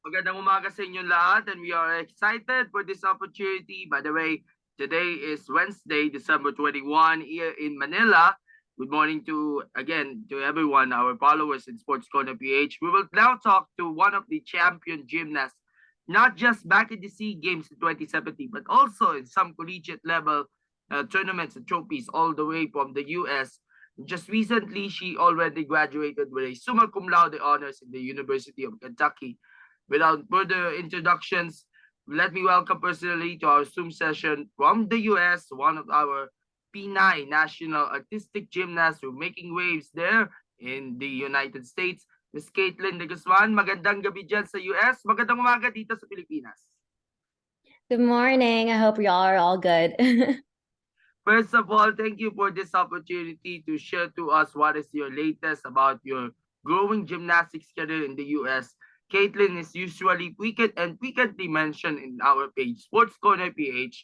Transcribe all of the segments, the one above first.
Magandang umaga sa inyong lahat, and we are excited for this opportunity. By the way, today is Wednesday, December 21 here in Manila. Good morning to everyone, our followers in Sports Corner PH. We will now talk to one of the champion gymnasts, not just back in the SEA Games in 2017, but also in some collegiate level tournaments and trophies all the way from the US. Just recently, she already graduated with a summa cum laude honors in the University of Kentucky. Without further introductions, let me welcome personally to our Zoom session from the US, one of our P9 national artistic gymnasts who are making waves there in the United States. Ms. Kaitlin De Guzman, magandang gabi dyan sa US. Magandang umaga dito sa Pilipinas. Good morning. I hope y'all are all good. First of all, thank you for this opportunity to share to us what is your latest about your growing gymnastics career in the US. Kaitlin is usually frequently mentioned in our page, Sports Corner PH,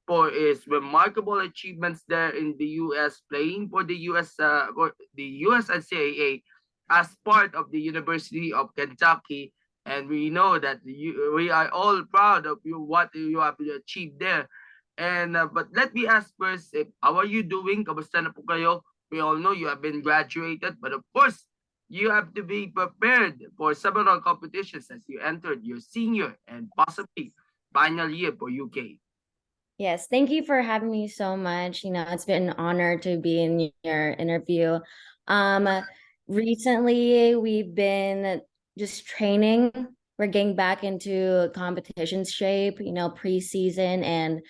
for his remarkable achievements there in the US, playing for the US NCAA as part of the University of Kentucky. And we know that we are all proud of you, what you have achieved there. And but let me ask first, how are you doing? Kamusta na po kayo? We all know you have been graduated, but of course, you have to be prepared for several competitions as you entered your senior and possibly final year for UK. Yes, thank you for having me so much. It's been an honor to be in your interview. Recently we've been just training. We're getting back into competition shape, preseason, and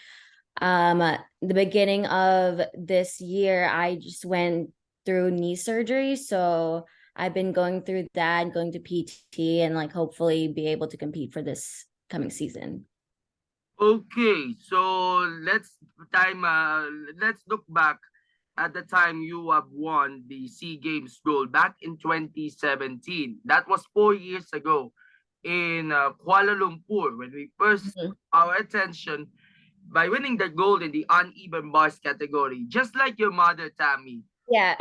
the beginning of this year I just went through knee surgery, so I've been going through that, going to PT, and like hopefully be able to compete for this coming season. Okay, so let's look back at the time you have won the SEA Games gold back in 2017. That was 4 years ago in Kuala Lumpur when we first our attention by winning the gold in the uneven bars category, just like your mother, Tammy. Yeah.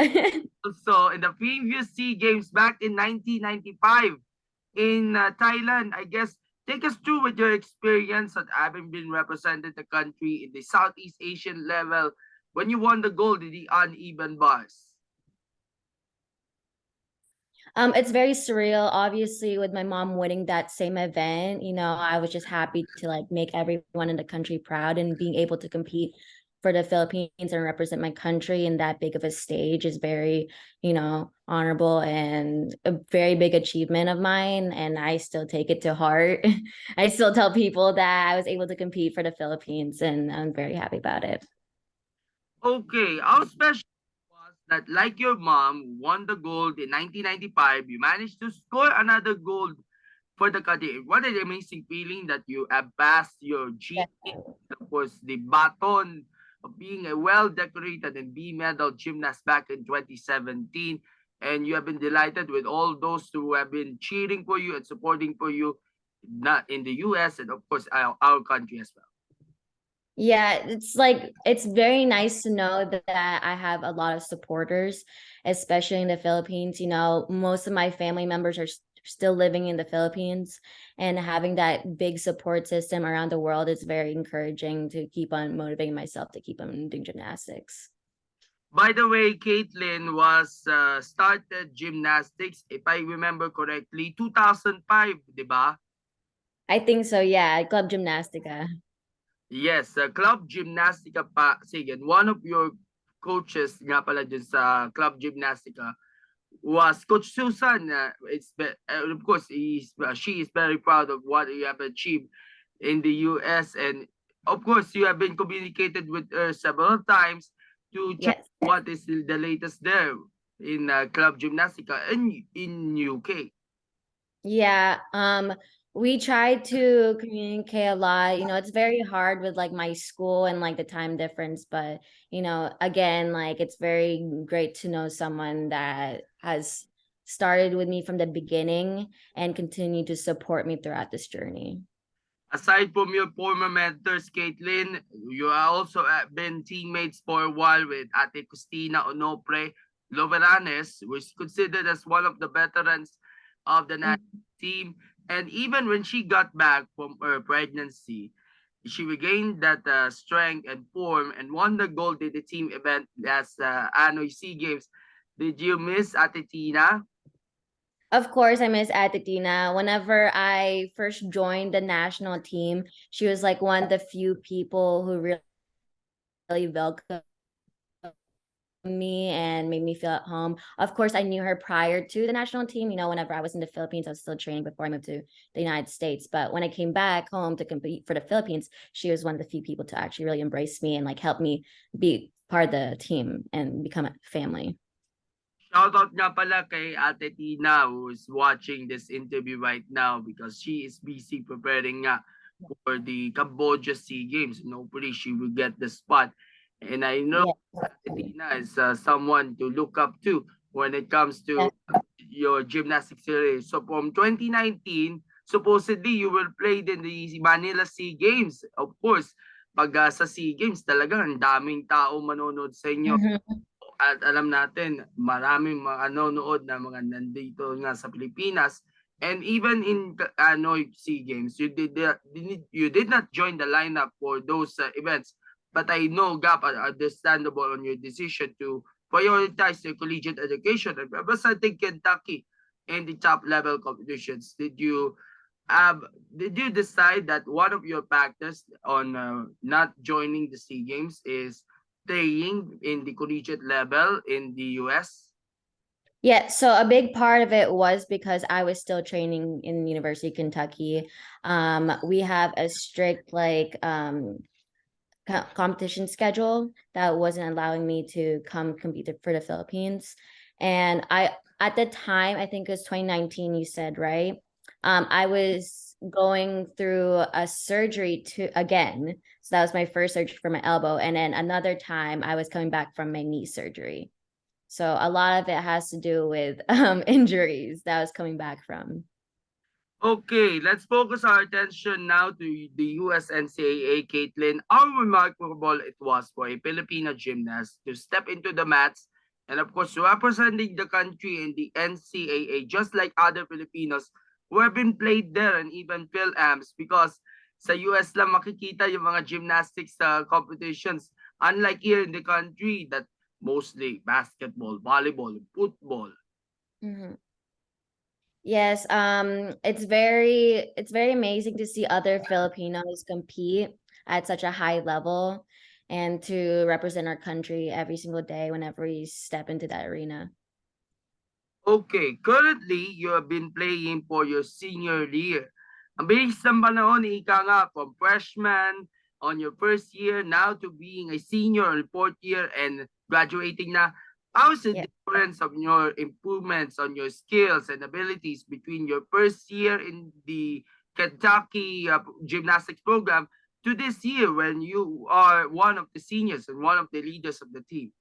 So in the previous SEA Games back in 1995 in Thailand, I guess, take us through with your experience at having been represented the country in the Southeast Asian level when you won the gold in the uneven bars. It's very surreal. Obviously, with my mom winning that same event, I was just happy to like make everyone in the country proud, and being able to compete for the Philippines and represent my country in that big of a stage is very, honorable and a very big achievement of mine. And I still take it to heart. I still tell people that I was able to compete for the Philippines, and I'm very happy about it. Okay, how special was that, like your mom who won the gold in 1995, you managed to score another gold for the country. What an amazing feeling that you have passed your GP, of course, the baton of being a well-decorated and B-medal gymnast back in 2017. And you have been delighted with all those who have been cheering for you and supporting for you, not in the US and of course our country as well. Yeah, it's very nice to know that I have a lot of supporters, especially in the Philippines. Most of my family members are still living in the Philippines, and having that big support system around the world is very encouraging to keep on motivating myself to keep on doing gymnastics. By the way, Kaitlin was started gymnastics, if I remember correctly, 2005, di ba? I think so, yeah. Club Gymnastica. Yes, Club Gymnastica pa. Sige, one of your coaches nga pala dyan sa Club Gymnastica was Coach Susan. Of course, she is very proud of what you have achieved in the US. And of course, you have been communicated with her several times to check what is the latest there in Club Gymnastica in UK. Yeah, we try to communicate a lot. It's very hard with like my school and like the time difference, but again, like it's very great to know someone that has started with me from the beginning and continue to support me throughout this journey. Aside from your former mentors, Kaitlin, you have also been teammates for a while with Ate Cristina Onopre Loveranes, who is considered as one of the veterans of the national team. And even when she got back from her pregnancy, she regained that strength and form and won the gold in the team event last Hanoi Sea Games. Did you miss Ate Tina? Of course, I miss Atitina. Whenever I first joined the national team, she was like one of the few people who really welcomed me and made me feel at home. Of course, I knew her prior to the national team. Whenever I was in the Philippines, I was still training before I moved to the United States. But when I came back home to compete for the Philippines, she was one of the few people to actually really embrace me and like help me be part of the team and become a family. Shoutout nga pala kay Ate Tina who is watching this interview right now because she is busy preparing nga for the Cambodia Sea Games. And hopefully she will get the spot. And I know Yeah. Ate Tina is someone to look up to when it comes to Yeah. your gymnastics career. So from 2019, supposedly you will play in the Manila Sea Games. Of course, pag sa Sea Games, talagang ang daming tao manonood sa inyo. Mhm. At alam natin maraming manonood na mga nandito nga sa Pilipinas, and even in Hanoi Sea Games you did not join the lineup for those events, but I know Gap understandable on your decision to prioritize your collegiate education and representing Kentucky in the top level competitions. Um, did you decide that one of your factors on not joining the Sea Games is playing in the collegiate level in the US? Yeah, so a big part of it was because I was still training in University of Kentucky. We have a strict competition schedule that wasn't allowing me to come compete for the Philippines. And I at the time, I think it was 2019, you said, right? I was going through a surgery to again. So that was my first surgery for my elbow. And then another time I was coming back from my knee surgery. So a lot of it has to do with injuries that I was coming back from. Okay, let's focus our attention now to the US NCAA, Kaitlin. How remarkable it was for a Filipino gymnast to step into the mats and of course representing the country in the NCAA just like other Filipinos who have been played there and even Phil-Amps because sa US lang makikita yung mga gymnastics competitions unlike here in the country that mostly basketball, volleyball, football. Mhm. Yes, it's very amazing to see other Filipinos compete at such a high level and to represent our country every single day whenever we step into that arena. Okay, currently you have been playing for your senior year. Ang bilis ng panahon, ika nga, from freshman on your first year now to being a senior on fourth year and graduating na. How's the Yeah. difference of your improvements on your skills and abilities between your first year in the Kentucky gymnastics program to this year when you are one of the seniors and one of the leaders of the team?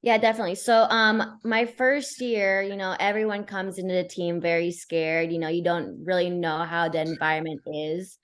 Yeah, definitely. So, my first year, everyone comes into the team very scared. You don't really know how the environment is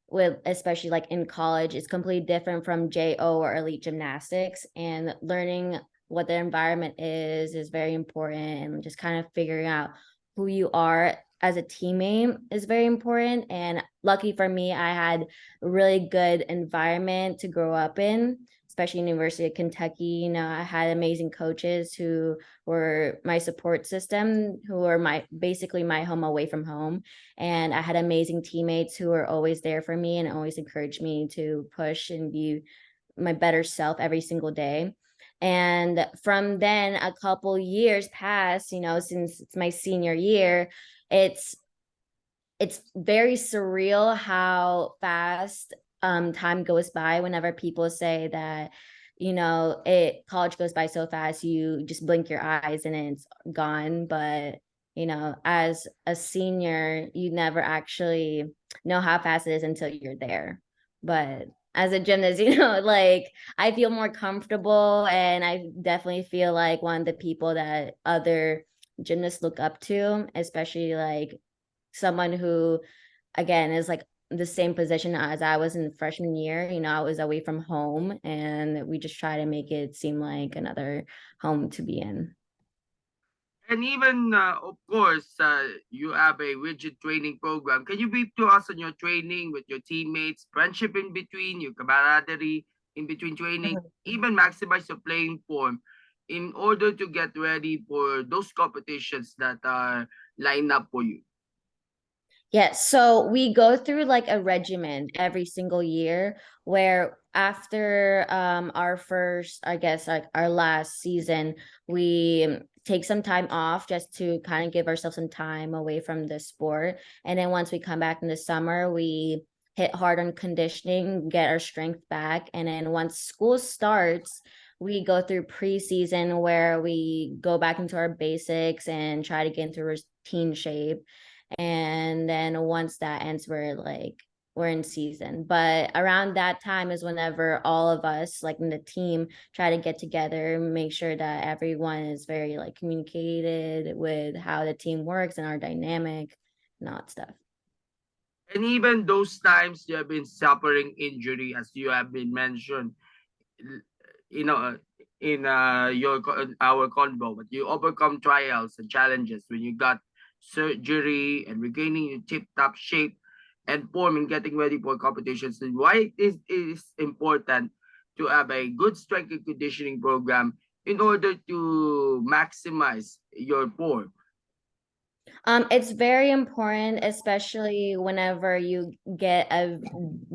with, especially like in college. It's completely different from JO or elite gymnastics, and learning what the environment is very important, and just kind of figuring out who you are as a teammate is very important. And lucky for me, I had a really good environment to grow up in, especially University of Kentucky. I had amazing coaches who were my support system, who were my basically my home away from home. And I had amazing teammates who were always there for me and always encouraged me to push and be my better self every single day. And from then, a couple years passed, since it's my senior year. It's it's very surreal how fast time goes by whenever people say that, it college goes by so fast, you just blink your eyes and it's gone. But as a senior, you never actually know how fast it is until you're there. But as a gymnast, like, I feel more comfortable, and I definitely feel like one of the people that other gymnasts look up to, especially like someone who, again, is like the same position as I was in freshman year. I was away from home, and we just try to make it seem like another home to be in. And even, of course, you have a rigid training program. Can you brief to us on your training with your teammates, friendship in between, your camaraderie in between training, even maximize your playing form in order to get ready for those competitions that are lined up for you? Yeah, so we go through like a regimen every single year where after our first, I guess like our last season, we take some time off just to kind of give ourselves some time away from the sport. And then once we come back in the summer, we hit hard on conditioning, get our strength back. And then once school starts, we go through preseason where we go back into our basics and try to get into routine shape. And then once that ends, we're in season. But around that time is whenever all of us like in the team try to get together, make sure that everyone is very like communicated with how the team works and our dynamic and all that stuff. And even those times you have been suffering injury, as you have been mentioned, you know, in our convo, but you overcome trials and challenges when you got surgery and regaining your tip-top shape and form and getting ready for competitions. And why it is important to have a good strength and conditioning program in order to maximize your form. It's very important, especially whenever you get a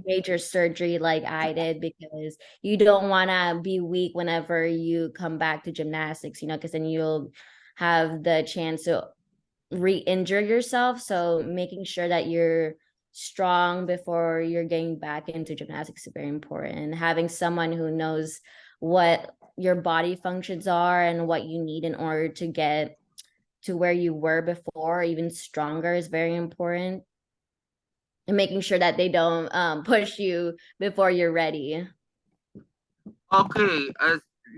major surgery like I did, because you don't want to be weak whenever you come back to gymnastics, because then you'll have the chance to re-injure yourself. So making sure that you're strong before you're getting back into gymnastics is very important. Having someone who knows what your body functions are and what you need in order to get to where you were before, even stronger, is very important. And making sure that they don't push you before you're ready. Okay,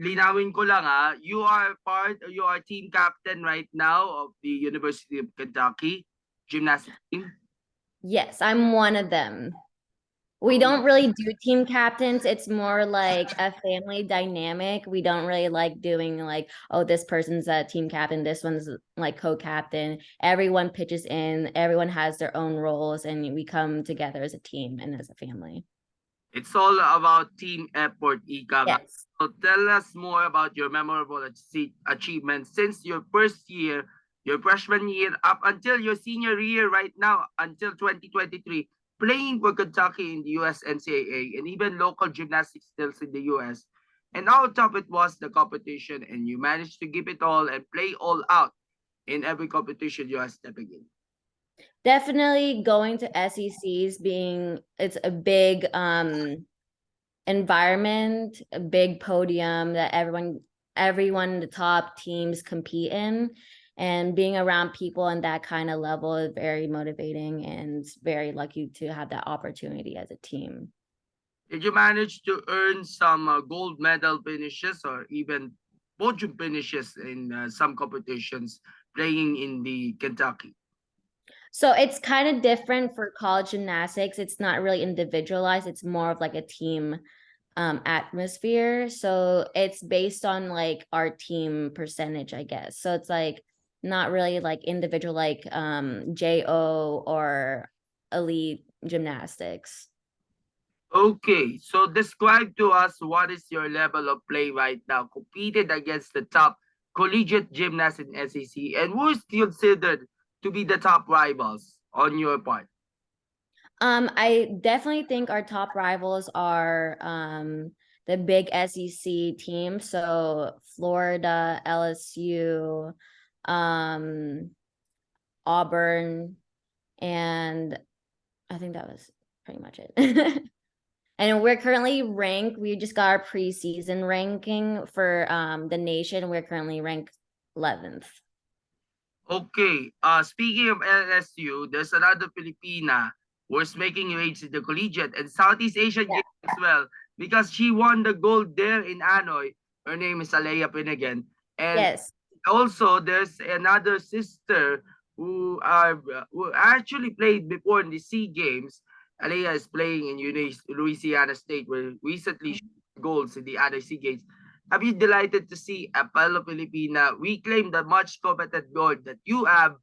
linawin ko lang you are team captain right now of the University of Kentucky gymnastics team. Yes, I'm one of them. We Oh, don't really do team captains. It's more like a family dynamic. We don't really like doing like, oh, this person's a team captain, this one's like co-captain. Everyone pitches in, everyone has their own roles, and we come together as a team and as a family. it's all about team effort, Ika nga. Yes. So tell us more about your memorable achievements since your first year, your freshman year, up until your senior year right now, until 2023, playing for Kentucky in the US NCAA and even local gymnastics stills in the US. And how tough it was the competition, and you managed to give it all and play all out in every competition you are stepping in. Definitely going to SECs being it's a big environment, a big podium that everyone in the top teams compete in, and being around people on that kind of level is very motivating and very lucky to have that opportunity as a team. Did you manage to earn some gold medal finishes or even podium finishes in some competitions playing in the Kentucky? So it's kind of different for college gymnastics. It's not really individualized. It's more of like a team atmosphere. So it's based on like our team percentage, I guess. So it's like not really like individual like JO or elite gymnastics. Okay, so describe to us what is your level of play right now, competed against the top collegiate gymnasts in SEC, and who is considered to be the top rivals on your part? I definitely think our top rivals are the big SEC team. So Florida, LSU, um, Auburn, and I think that was pretty much it. And we're currently ranked. We just got our preseason ranking for the nation. We're currently ranked 11th. Okay, speaking of LSU, there's another Filipina who's making waves in the collegiate and Southeast Asian Yeah. Games as well because she won the gold there in Hanoi. Her name is Alea Pinagan. And Yes. also, there's another sister who actually played before in the SEA Games. Alea is playing in Louisiana State, where recently she won golds in the other SEA Games. Have you delighted to see Apollo Filipina reclaim the much coveted gold that you have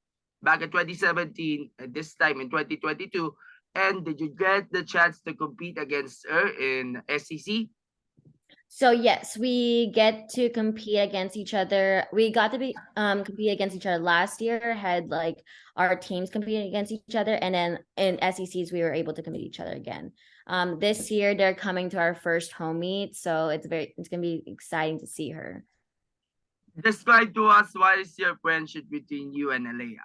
back in 2017 and this time in 2022? And did you get the chance to compete against her in SEC? So yes, we get to compete against each other. We got to be compete against each other last year, had like our teams competing against each other, and then in SECs we were able to compete each other again. This year they're coming to our first home meet, so it's gonna be exciting to see her. Describe to us what is your friendship between you and Alea.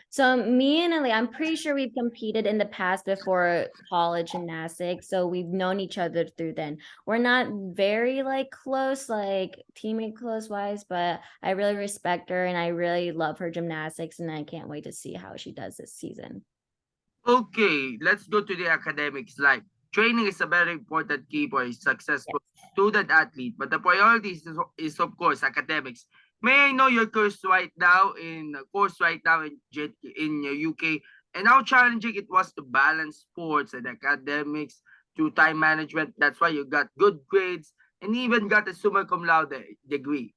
So me and Ali, I'm pretty sure we've competed in the past before college gymnastics. So we've known each other through then. We're not very like close, like teammate close wise, but I really respect her and I really love her gymnastics and I can't wait to see how she does this season. Okay, let's go to the academics. Like training is a very important key for a successful Yes. student athlete, but the priority is of course academics. May I know your course right now in UK and how challenging it was to balance sports and academics to time management. That's why you got good grades and even got a summa cum laude degree.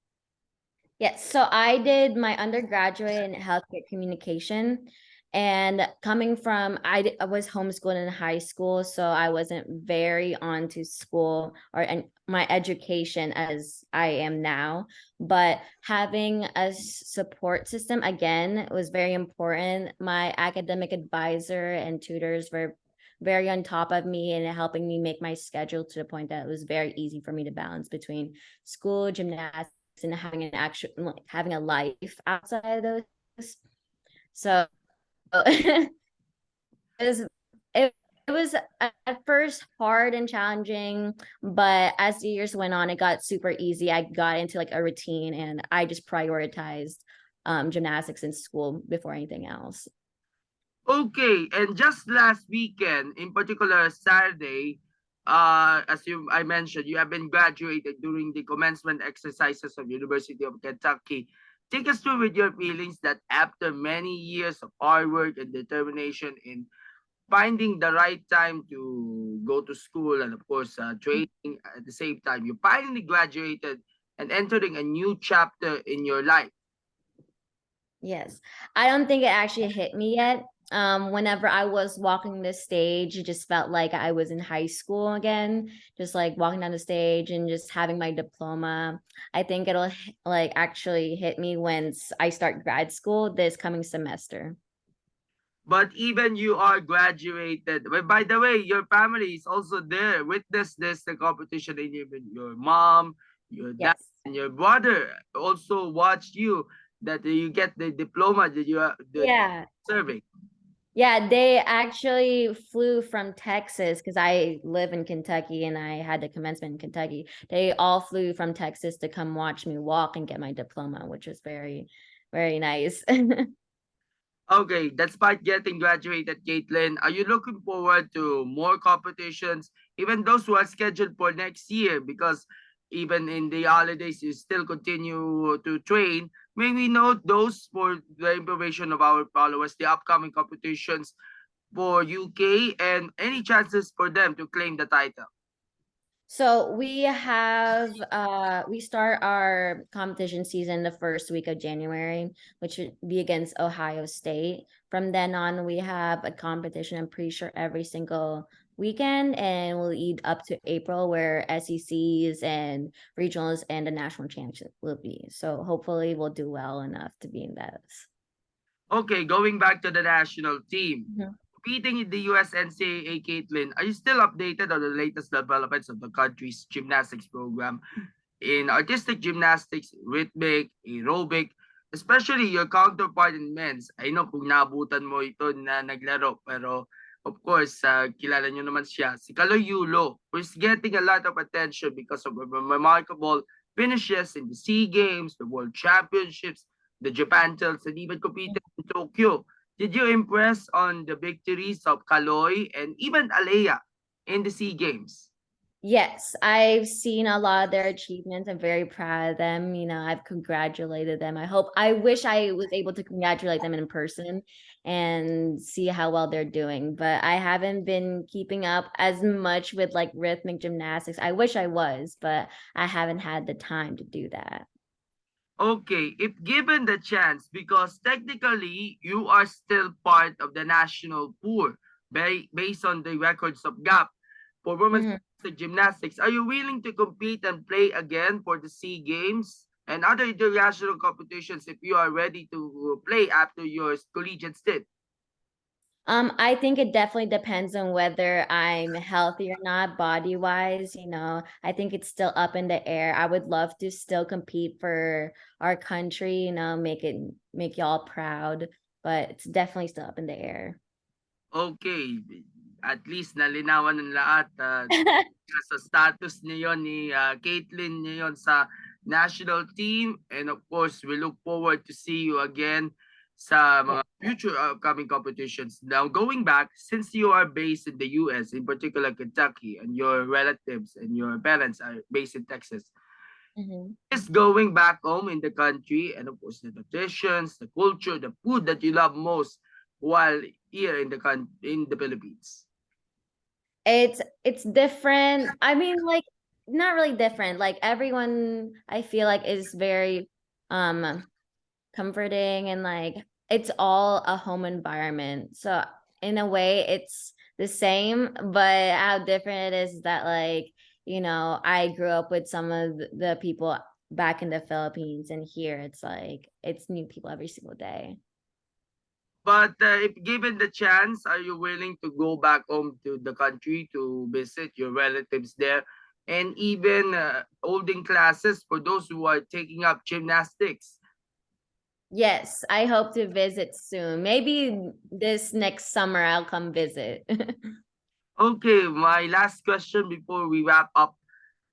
Yes, so I did my undergraduate in healthcare communication. And coming from, I was homeschooled in high school, so I wasn't very onto school or and my education as I am now. But having a support system again was very important. My academic advisor and tutors were very on top of me and helping me make my schedule to the point that it was very easy for me to balance between school, gymnastics, and having an actual like, having a life outside of those. So it was it was at first hard and challenging, but as the years went on, it got super easy. I got into like a routine and I just prioritized gymnastics in school before anything else. Okay, and just last weekend, in particular Saturday, as I mentioned, you have been graduated during the commencement exercises of University of Kentucky. Take us through with your feelings that after many years of hard work and determination in finding the right time to go to school and of course training at the same time, you finally graduated and entering a new chapter in your life. Yes. I don't think it actually hit me yet. Whenever I was walking the stage, it just felt like I was in high school again, just like walking down the stage and just having my diploma. I think it'll like actually hit me once I start grad school this coming semester. But even you are graduated. Well, by the way, your family is also there. Witness this the competition, and even your mom, your dad, Yes. and your brother also watched you. That you get the diploma that you are Yeah. serving. Yeah, they actually flew from Texas because I live in Kentucky and I had the commencement in Kentucky. They all flew from Texas to come watch me walk and get my diploma, which was very, very nice. Okay, despite getting graduated, Caitlin, are you looking forward to more competitions, even those who are scheduled for next year? Because even in the holidays, you still continue to train. May we note those for the information of our followers, the upcoming competitions for UK and any chances for them to claim the title? So we start our competition season the first week of January, which would be against Ohio State. From then on, we have a competition, I'm pretty sure every single weekend, and we'll lead up to April where SECs and regionals and the national championship will be. So hopefully we'll do well enough to be in those. Okay, going back to the national team. Mhm. Competing in the USNCAA, Caitlin, are you still updated on the latest developments of the country's gymnastics program in artistic gymnastics, rhythmic, aerobic, especially your counterpart in men's? I know kung naabutan mo ito na naglaro, pero of course, kilala nyo naman siya, si Kaloy Yulo, who is getting a lot of attention because of her remarkable finishes in the SEA Games, the World Championships, the Japan Tales, and even competed in Tokyo. Did you impress on the victories of Kaloy and even Alea in the SEA Games? Yes, I've seen a lot of their achievements. I'm very proud of them. I've congratulated them. I wish I was able to congratulate them in person and see how well they're doing, but I haven't been keeping up as much with like rhythmic gymnastics. I wish I was, but I haven't had the time to do that. Okay, if given the chance, because technically you are still part of the national pool based on the records of GAP for women's Mhm. gymnastics, are you willing to compete and play again for the SEA Games and other international competitions if you are ready to play after your collegiate stint? I think it definitely depends on whether I'm healthy or not, body wise. I think it's still up in the air. I would love to still compete for our country, make y'all proud, but it's definitely still up in the air. Okay, at least nalinawan ng lahat sa status niyo ni Kaitlin ngayon sa national team, and of course we look forward to see you again sa Yeah. mga future upcoming competitions. Now going back, since you are based in the US, in particular Kentucky, and your relatives and your parents are based in Texas, Mhm. is going back home in the country, and of course the traditions, the culture, the food that you love most while here in the Philippines? It's different. I mean, like, not really different. Like everyone I feel like is very um comforting, and like it's all a home environment. So in a way it's the same, but how different it is that like, I grew up with some of the people back in the Philippines, and here it's like it's new people every single day. But if given the chance, are you willing to go back home to the country to visit your relatives there, and even holding classes for those who are taking up gymnastics? Yes, I hope to visit soon. Maybe this next summer I'll come visit. Okay, my last question before we wrap up.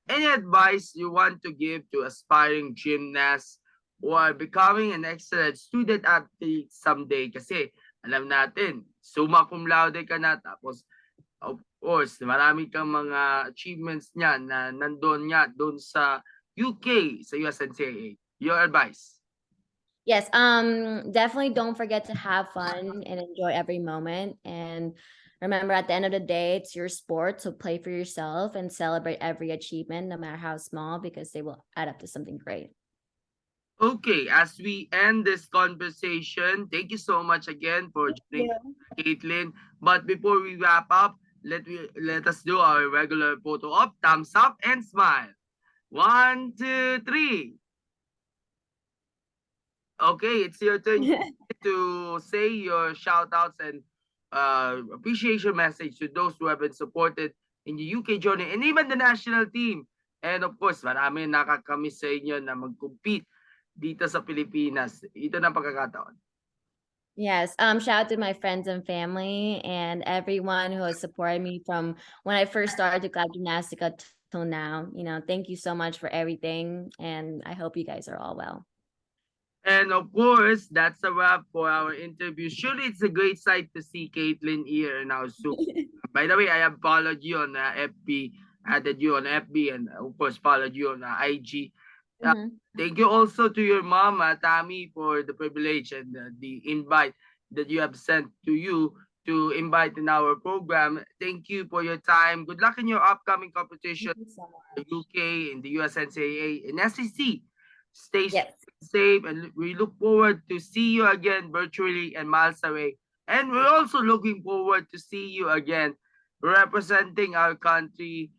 Any advice you want to give to aspiring gymnasts who are becoming an excellent student athlete someday? Kasi alam natin, summa cum laude ka na, tapos of course, marami kang mga achievements niya na nandun nga doon sa UK, sa USNCAA. Your advice? Yes, definitely don't forget to have fun and enjoy every moment. And remember, at the end of the day, it's your sport. So play for yourself and celebrate every achievement, no matter how small, because they will add up to something great. Okay, as we end this conversation, thank you so much again for joining Yeah. Caitlin. But before we wrap up, let us do our regular photo op, thumbs up and smile. 1, 2, 3. Okay, it's your turn to say your shout outs and appreciation message to those who have been supported in the UK journey and even the national team. And of course, marami nakakamiss sa inyo na mag-compete dito sa Pilipinas. Ito na pagkakataon. Yes, shout out to my friends and family and everyone who has supported me from when I first started to club gymnastica till now. Thank you so much for everything, and I hope you guys are all well. And of course, that's a wrap for our interview. Surely it's a great sight to see Caitlin here in our Zoom. By the way, I have followed you on FB, added you on FB, and of course followed you on IG. Mhm. Thank you also to your mom, Tammy, for the privilege and the invite that you have sent to you to invite in our program. Thank you for your time. Good luck in your upcoming competition Thank you so in the much. UK, in the USNCAA, in SEC. Stay Yes. safe, and we look forward to see you again virtually and miles away. And we're also looking forward to see you again representing our country,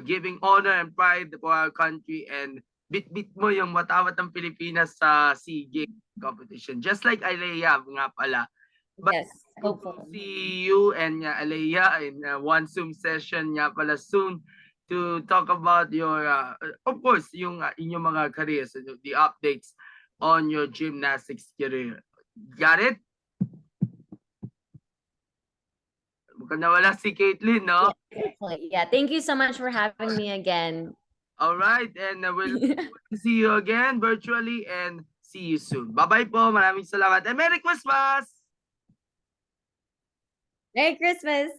giving honor and pride for our country, and bit-bit mo yung matawat ng Pilipinas sa SEA Games competition. Just like Alea nga pala. But Yes, hope to hopefully. see you and Alea in one Zoom session nga pala soon to talk about your, of course, yung inyong mga careers, the updates on your gymnastics career. Got it? Mukhang nawala si Caitlin, no? Yeah, hopefully. Yeah, thank you so much for having me again. All right, and we'll see you again virtually and see you soon. Bye-bye po. Maraming salamat and Merry Christmas! Merry Christmas.